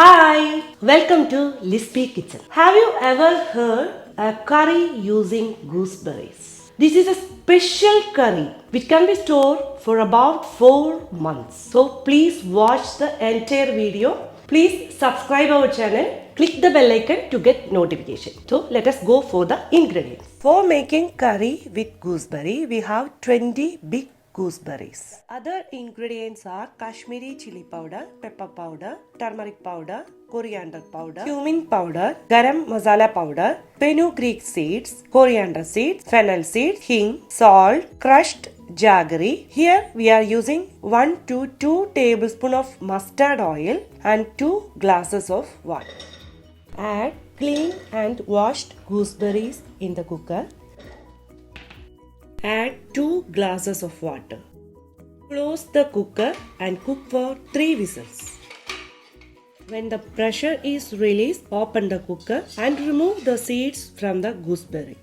Hi, welcome to Lizbee kitchen. Have you ever heard a curry using gooseberries? This is a special curry which can be stored for about 4 months. So please watch the entire video. Please subscribe our channel. Click the bell icon to get notification. So let us go for the ingredients. For making curry with gooseberry, we have 20 big gooseberries. Other ingredients are Kashmiri chili powder, pepper powder, turmeric powder, coriander powder, cumin powder, garam masala powder, fenugreek seeds, coriander seeds, fennel seeds, hing, salt, crushed jaggery. Here we are using 1 to 2 tablespoons of mustard oil and 2 glasses of water. Add clean and washed gooseberries in the cooker. Add 2 glasses of water. Close the cooker and cook for 3 whistles. When the pressure is released, open the cooker and remove the seeds from the gooseberry.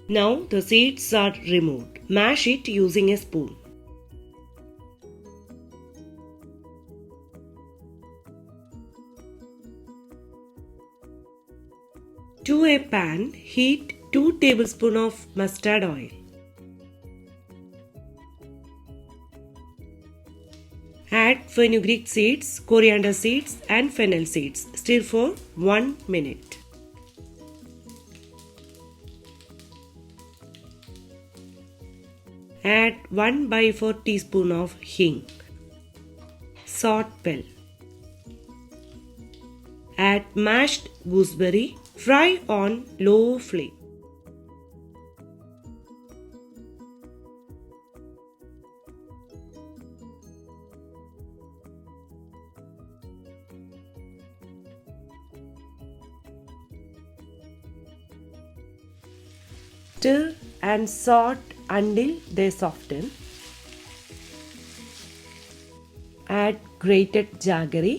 Now the seeds are removed. Mash it using a spoon. To a pan, heat 2 tablespoons of mustard oil. Add fenugreek seeds, coriander seeds and fennel seeds. Stir for 1 minute. Add 1/4 teaspoon of hing. Salt well. Add mashed gooseberry. Fry on low flame. Stir and salt until they soften. Add grated jaggery.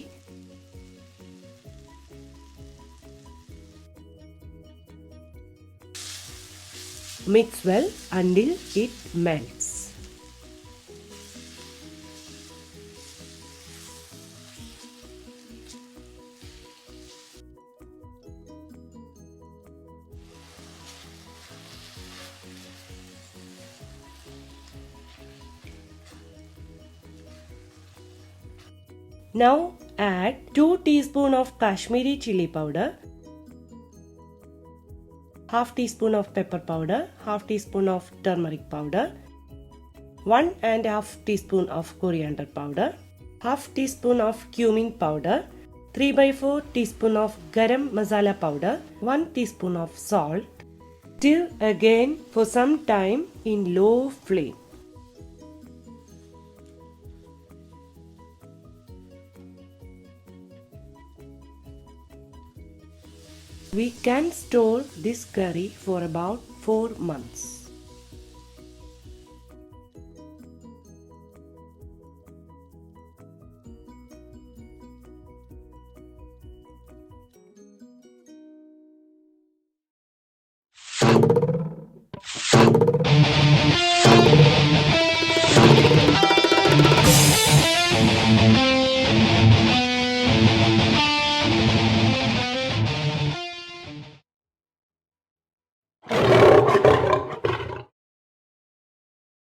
Mix well until it melts. Now add 2 teaspoons of Kashmiri chili powder, half teaspoon of pepper powder, half teaspoon of turmeric powder, 1.5 teaspoon of coriander powder, half teaspoon of cumin powder, 3/4 teaspoon of garam masala powder, 1 teaspoon of salt. Stir again for some time in low flame. We can store this curry for about 4 months.